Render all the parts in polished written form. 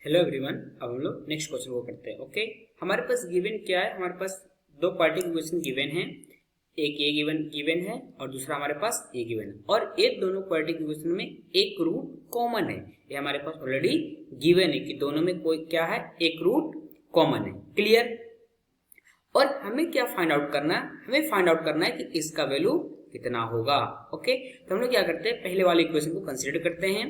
Hello everyone. अब हम लोग नेक्स्ट क्वेश्चन को करते हैं। ओके, हमारे पास गिवन क्या है? हमारे पास दो पार्टी इक्वेशन गिवन है, एक ए गिवन है और दूसरा हमारे पास ए गिवन है, और ये दोनों क्वाड्रेटिक इक्वेशन में एक रूट कॉमन है। ये हमारे पास ऑलरेडी गिवन है कि दोनों में कोई क्या है, एक रूट कॉमन है। क्लियर? और हमें क्या फाइंड आउट करना है? हमें फाइंड आउट करना है कि इसका वैल्यू कितना होगा। ओके, तो हम लोग क्या करते हैं, पहले वाले इक्वेशन को कंसिडर करते हैं।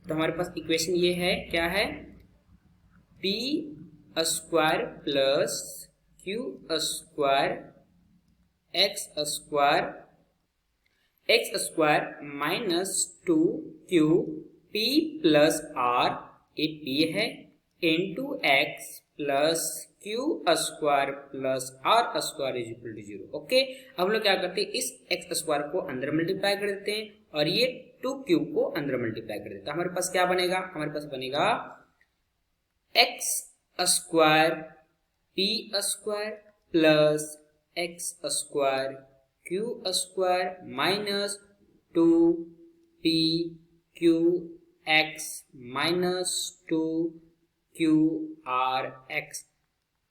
तो हमारे पास इक्वेशन ये है, क्या है, P square plus Q square X square minus 2q P plus R, ये पी है, into X plus Q square plus R square is equal to 0। Okay, अब हम लोग क्या करते हैं, इस एक्स स्क्वायर को अंदर मल्टीप्लाई कर देते हैं और ये 2q को अंदर मल्टीप्लाई कर देते हैं। हमारे पास क्या बनेगा? हमारे पास बनेगा X square P square plus X square Q square minus 2p Q X minus 2q R X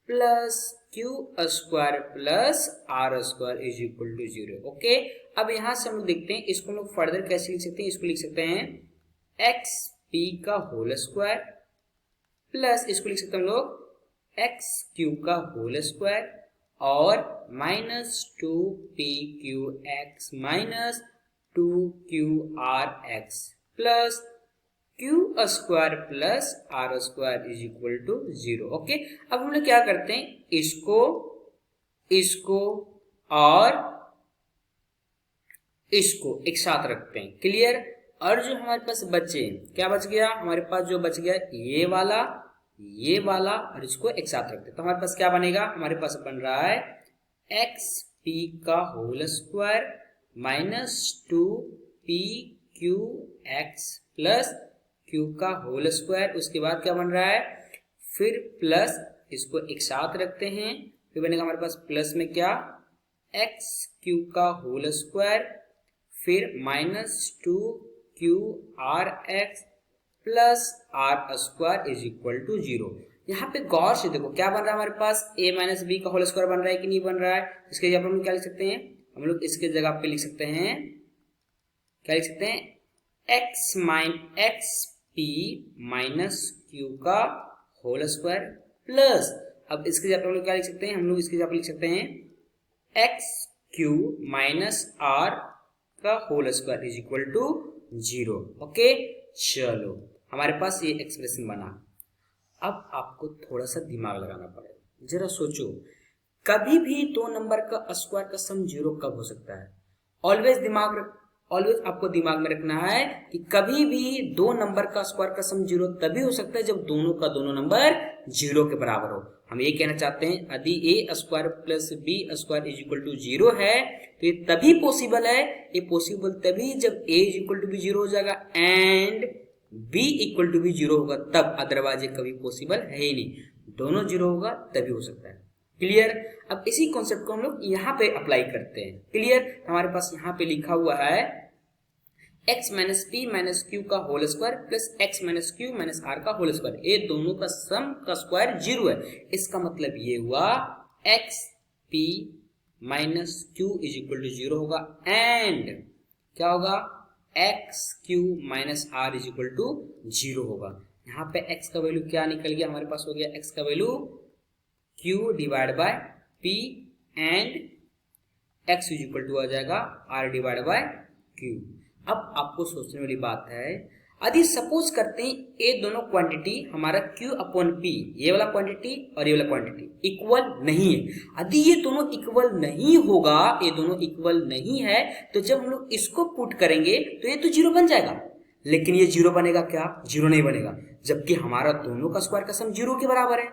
plus Q square plus R square is equal to 0। Okay, अब यहां से हम लोग देखते हैं, इसको हम लोग फर्दर कैसे लिख सकते हैं। इसको लिख सकते हैं एक्स पी का होल स्क्वायर प्लस इसको लिख सकते हैं हम लोग एक्स क्यू का होल स्क्वायर और minus 2p Q X minus 2q R X plus Q square plus R square is equal to 0। Okay, अब हम लोग क्या करते हैं, इसको और इसको एक साथ रखते हैं। क्लियर? और जो हमारे पास बचे, क्या बच गया हमारे पास? जो बच गया ये वाला और इसको एक साथ रखते हैं। तो हमारे पास क्या बनेगा? हमारे पास बन रहा है एक्स पी का whole square minus 2p Q X plus Q का होल स्क्वायर। उसके बाद क्या बन रहा है, फिर प्लस इसको एक साथ रखते हैं, फिर बनेगा हमारे पास प्लस में क्या, एक्स क्यू का होल स्क्वायर फिर minus 2q R X plus R square is equal to 0। यहाँ पे गौर से देखो क्या बन रहा है हमारे पास, a माइनस बी का होल स्क्वायर बन रहा है कि नहीं बन रहा है। इसके जगह पर हम क्या लिख सकते हैं, हम लोग इसके जगह पे लिख सकते हैं, क्या लिख सकते हैं, एक्स पी माइनस क्यू का होल स्क्वायर प्लस, अब इसके जगह पर हम लोग क्या लिख सकते हैं, हम लोग इसके जगह पर लिख सकते हैं एक्स क्यू माइनस आर का whole square is equal to 0। Okay, चलो हमारे पास ये एक्सप्रेशन बना। अब आपको थोड़ा सा दिमाग लगाना पड़ेगा, जरा सोचो, कभी भी दो नंबर का स्क्वायर का सम 0 कब हो सकता है? ऑलवेज आपको दिमाग में रखना है कि कभी भी दो नंबर का स्क्वायर का सम 0 तभी हो सकता है जब दोनों का दोनों नंबर 0 के बराबर हो। हम ये कहना चाहते हैं, यदि A square plus B square is equal to 0 है तो ये तभी पॉसिबल है, ये पॉसिबल तभी जब A is equal to B 0 हो जाएगा and B equal to B 0 होगा तब, अदरवाइज ये कभी पॉसिबल है ही नहीं। दोनों 0 होगा तभी हो सकता है। क्लियर? अब इसी कॉन्सेप्ट को हम लोग यहाँ पे अप्लाई करते हैं। क्लियर? हमारे पास यहाँ पे लिखा हुआ है x minus P minus Q का whole square plus x minus Q minus R का होल स्क्वायर, ये दोनों का सम का स्क्वायर 0 है। इसका मतलब ये हुआ x p minus Q is equal to 0 होगा एंड क्या होगा, x q minus R is equal to 0 होगा। यहाँ पे x का वैल्यू क्या निकल गया, हमारे पास हो गया x का value q divide by p and x is equal to आ जाएगा r डिवाइड बाय q। अब आपको सोचने वाली बात है, यदि सपोज करते हैं ये दोनों क्वांटिटी हमारा q अपॉन p, ये वाला क्वांटिटी और ये वाला क्वांटिटी इक्वल नहीं है, यदि ये दोनों इक्वल नहीं होगा, ये दोनों इक्वल नहीं है, तो जब हम लोग इसको पुट करेंगे तो ये तो 0 बन जाएगा। लेकिन ये 0 बनेगा क्या? 0 नहीं बनेगा, जबकि हमारा दोनों का स्क्वायर का सम 0 के बराबर है।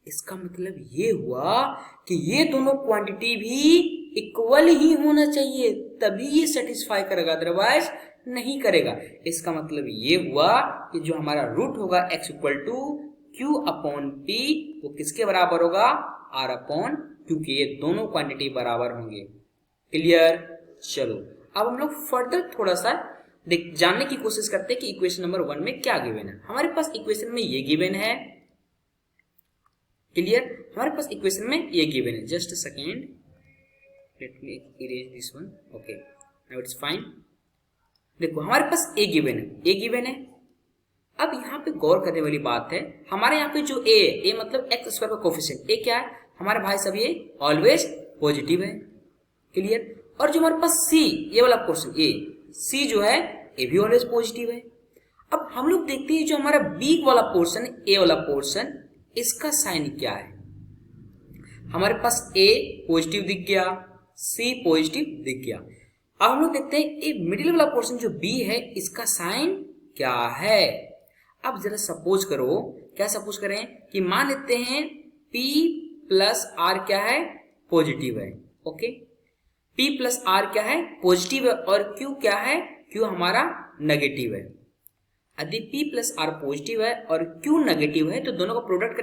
इसका मतलब ये हुआ कि ये दोनों क्वांटिटी भी इक्वल ही होना चाहिए तभी ये सेटिस्फाई करेगा, अदरवाइज नहीं करेगा। इसका मतलब ये हुआ कि जो हमारा रूट होगा x equal to Q upon P, वो किसके बराबर होगा, r अपॉन, क्योंकि ये दोनों क्वांटिटी बराबर होंगे। क्लियर? चलो अब हम लोग फर्दर थोड़ा सा देख जानने की कोशिश करते हैं कि इक्वेशन नंबर 1 में क्या गिवन है। हमारे पास इक्वेशन में ये गिवन है, क्लियर, हमारे पास इक्वेशन में ये गिवन है। Just a second, let me erase this one, okay now it's fine. देखो हमारे पास ए गिवन है, ए गिवन है। अब यहाँ पे गौर करने वाली बात है, हमारे यहाँ पे जो ए मतलब एक्स स्क्वायर का कोफिशिएंट, ए क्या है हमारे भाई सब, ये ऑलवेज पॉजिटिव है, क्लियर। और जो हमारे पास सी, ये वाला पोर्शन ए सी जो है, ए भी ऑलवेज पॉजिटिव है। अब हम लोग देखते हैं जो हमारा बी वाला पोर्शन, ए वाला पोर्शन, इसका साइन क्या है। हमारे पास ए पॉजिटिव दिख गया, सी पॉजिटिव दिख गया। अब हम लोग देखते हैं ये मिडिल वाला पोर्शन जो बी है, इसका साइन क्या है। अब जरा सपोज करो, क्या सपोज करें कि मान लेते हैं P प्लस आर क्या है, पॉजिटिव है, ओके। P प्लस आर क्या है, पॉजिटिव है, और Q क्या है, Q हमारा नेगेटिव है। यदि P प्लस आर पॉजिटिव है और Q नेगेटिव है तो दोनों का प्रोडक्ट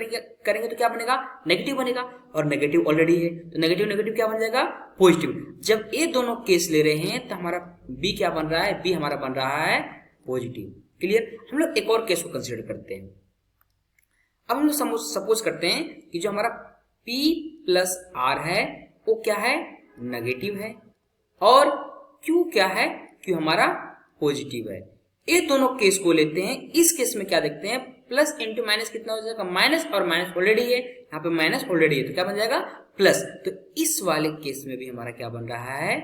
करेंगे तो क्या बनेगा, नेगेटिव बनेगा, और नेगेटिव ऑलरेडी है तो नेगेटिव नेगेटिव क्या बन जाएगा, पॉजिटिव। जब ये दोनों केस ले रहे हैं तो हमारा B क्या बन रहा है, B हमारा बन रहा है पॉजिटिव, क्लियर। हम लोग एक और केस को कंसिडर करते हैं। अब हम लोग सपोज करते हैं कि जो हमारा P प्लस आर है वो क्या है, नेगेटिव है, और Q क्या है, Q हमारा पॉजिटिव है। ये दोनों केस को लेते हैं। इस केस में क्या देखते हैं, प्लस इंटू माइनस कितना हो जाएगा, माइनस, और माइनस ऑलरेडी है, यहाँ पे माइनस ऑलरेडी है तो क्या बन जाएगा, प्लस। तो इस वाले केस में भी हमारा क्या बन रहा है,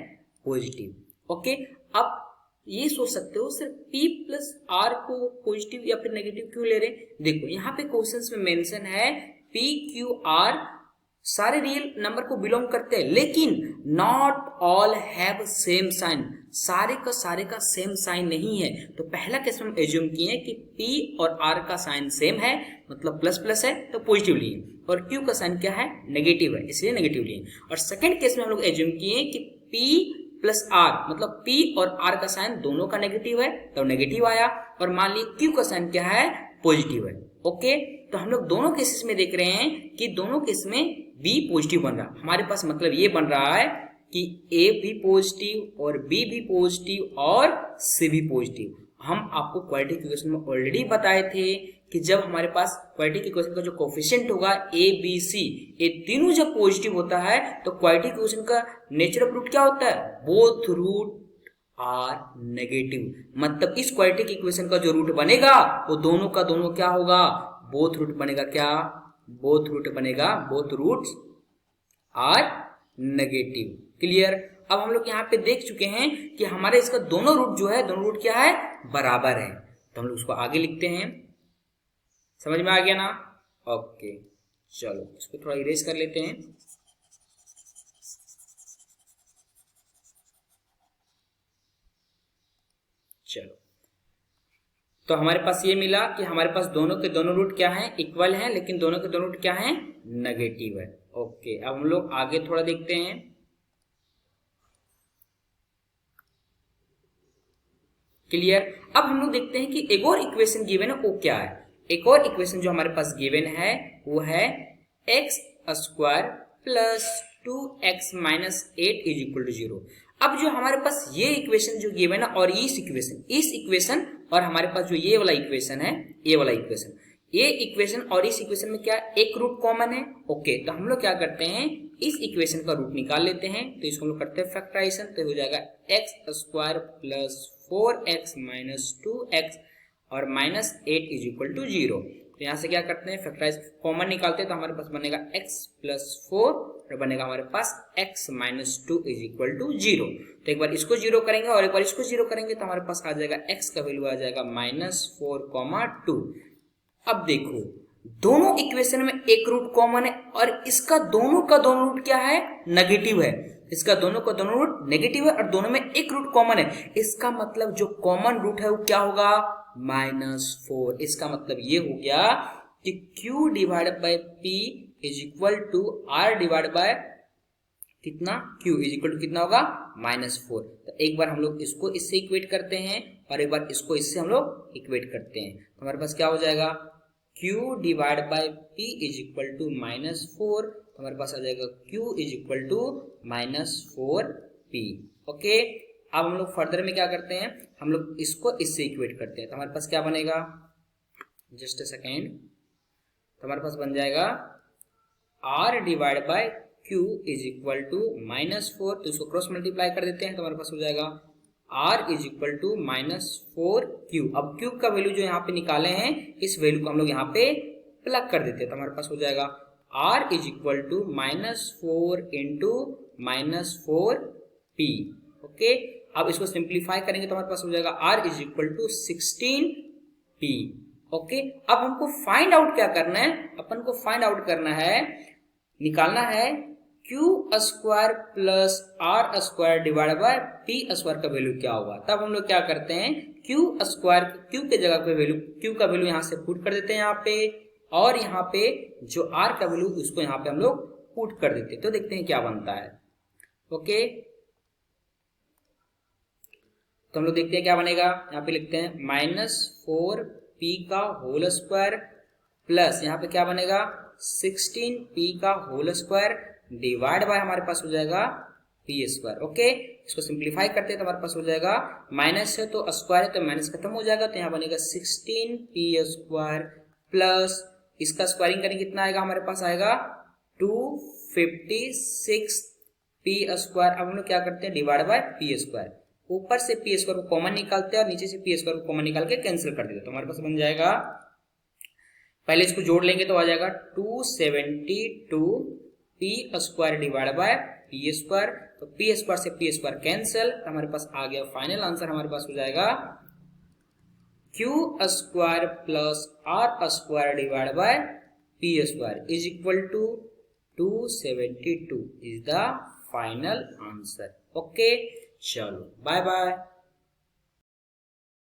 पॉजिटिव, ओके। अब ये सोच सकते हो सर P प्लस आर को पॉजिटिव या फिर नेगेटिव क्यों ले रहे हैं। देखो यहाँ पे क्वेश्चंस में मेंशन है P Q R सारे रियल नंबर को बिलोंग करते हैं, लेकिन not all have same sign, सारे का सेम साइन नहीं है। तो पहला केस में हम एज्यूम किए कि P और R का साइन सेम है, मतलब प्लस प्लस है तो पॉजिटिव लिए, और Q का साइन क्या है, नेगेटिव है, इसलिए नेगेटिव लिए। और सेकंड केस में हम लोग एज्यूम किए कि P प्लस आर मतलब P और R का साइन दोनों का नेगेटिव है तो नेगेटिव आया, और मान ली Q का साइन क्या है, पॉजिटिव है, ओके। तो हम लोग दोनों केसेस में देख रहे हैं कि दोनों केस में B पॉजिटिव बन रहा। हमारे पास मतलब ये बन रहा है कि A भी पॉजिटिव और B भी पॉजिटिव और C भी पॉजिटिव। हम आपको क्वाड्रेटिक इक्वेशन में ऑलरेडी बताए थे कि जब हमारे पास क्वाड्रेटिक इक्वेशन का जो कोफिशिएंट होगा A B C, ये तीनों जब पॉजिटिव होता है तो क्वाड्रेटिक इक्वेशन का नेचर ऑफ रूट क्या होता है, बोथ रूट आर नेगेटिव। मतलब इस क्वाड्रेटिक इक्वेशन का जो रूट बनेगा वो दोनों का दोनों क्या होगा, बोथ रूट बनेगा, क्या, बोथ रूट बनेगा, both roots are negative, clear. अब हम लोग यहाँ पे देख चुके हैं कि हमारे इसका दोनों रूट जो है, दोनों रूट क्या है, बराबर है। तो हम लोग उसको आगे लिखते हैं, समझ में आ गया ना, ओके। चलो इसको थोड़ा इरेज कर लेते हैं। चलो तो हमारे पास ये मिला कि हमारे पास दोनों के दोनों रूट क्या हैं, इक्वल हैं, लेकिन दोनों के दोनों रूट क्या हैं, नेगेटिव है, ओके। अब हम लोग आगे थोड़ा देखते हैं। क्लियर। अब हम लोग देखते हैं कि एक और इक्वेशन गिवन है, वो क्या है। एक और इक्वेशन जो हमारे पास गिवन है वो है X square plus 2x minus 8 is equal to 0। अब जो हमारे पास ये इक्वेशन जो गिवन है और इस इक्वेशन और हमारे पास जो ये वाला इक्वेशन है, ये वाला इक्वेशन, ये इक्वेशन और इस इक्वेशन में क्या एक रूट कॉमन है, ओके। तो हम लोग क्या करते हैं, इस इक्वेशन का रूट निकाल लेते हैं। तो इसको हम लोग करते हैं फैक्टराइजेशन, तो हो जाएगा x square plus 4x minus 2x और माइनस 8 इज इक्वल टू 0। तो यहाँ से क्या करते हैं, फैक्टराइज कॉमन निकालते हैं, तो हमारे पास बनेगा x प्लस 4 और बनेगा हमारे पास x minus 2 is equal to 0। तो एक बार इसको 0 करेंगे और एक बार इसको 0 करेंगे तो हमारे पास आ जाएगा x का वैल्यू आ जाएगा -4, 2। अब देखो दोनों इक्वेशन में एक रूट कॉमन है और इसका दोनों का दोनों रूट क्या है, नेगेटिव है। इसका दोनों का दोनों रूट नेगेटिव है और दोनों में एक रूट कॉमन है। इसका मतलब जो कॉमन रूट है वो क्या होगा, -4। इसका मतलब ये हो गया कि Q divide by P is equal to R divide by कितना, Q इज इक्वल टू कितना होगा, -4। तो एक बार हम लोग इसको इससे इक्वेट करते हैं और एक बार इसको इससे हम लोग इक्वेट करते हैं। तो हमारे पास क्या हो जाएगा, Q divide by P is equal to -4। हमारे पास आ जाएगा Q is equal to -4P, okay. अब हम लोग फर्दर में क्या करते हैं, हम लोग इसको इससे इक्वेट करते हैं। तो हमारे पास क्या बनेगा, जस्ट अ सेकेंड, तो हमारे पास बन जाएगा r divide by q is equal to -4। तो इसको क्रॉस मल्टीप्लाई कर देते हैं तो हमारे पास हो जाएगा r is equal to -4q। अब q का वैल्यू जो यहाँ पे निकाले हैं, इस वैल्यू को हम लोग यहाँ पे प्लग कर देते हैं। तो हमारे पास हो जाएगा r is equal to -4 into -4p। Okay, अब इसको सिंप्लीफाई करेंगे तो हमारे पास हो जाएगा r is equal to 16p। Okay, अब हमको फाइंड आउट क्या करना है, अपन को फाइंड आउट करना है, निकालना है q square plus r square divide by p square का वैल्यू क्या होगा। तब हम लोग क्या करते हैं, q स्क्वायर, q के जगह पे वैल्यू, q का वैल्यू यहाँ से पुट कर देते हैं यहाँ पे, और यहाँ पे जो r का वैल्यू उसको यहाँ पे हम लोग पुट कर देते हैं। तो देखते हैं क्या बनता है। ओके, तो हम लोग देखते हैं क्या बनेगा। यहाँ पे लिखते हैं -4p का होल स्क्वायर प्लस यहाँ पे क्या बनेगा 16p का होल स्क्वायर डिवाइड बाय हमारे पास हो जाएगा p स्क्वायर। ओके, इसको सिंप्लीफाई करते हैं तो हमारे पास हो जाएगा, माइनस है तो स्क्वायर है तो माइनस खत्म हो जाएगा, तो यहाँ बनेगा 16p स्क्वायर प्लस इसका स्क्वायरिंग करेंगे कितना आएगा, हमारे पास आएगा 256p स्क्वायर। अब हम लोग क्या करते हैं, डिवाइड बाय p स्क्वायर, ऊपर से p स्क्वायर को कॉमन निकालते हैं और नीचे से p स्क्वायर को कॉमन निकाल के कैंसिल कर देते हैं। तो हमारे पास बन जाएगा, पहले इसको जोड़ लेंगे तो आ जाएगा 272p square divide by p square. तो p स्क्वायर से p स्क्वायर कैंसिल, तो हमारे पास आ गया फाइनल आंसर, हमारे पास हो जाएगा q square plus r square divide by p square is equal to 272 is the final answer. Okay, चलो बाय बाय।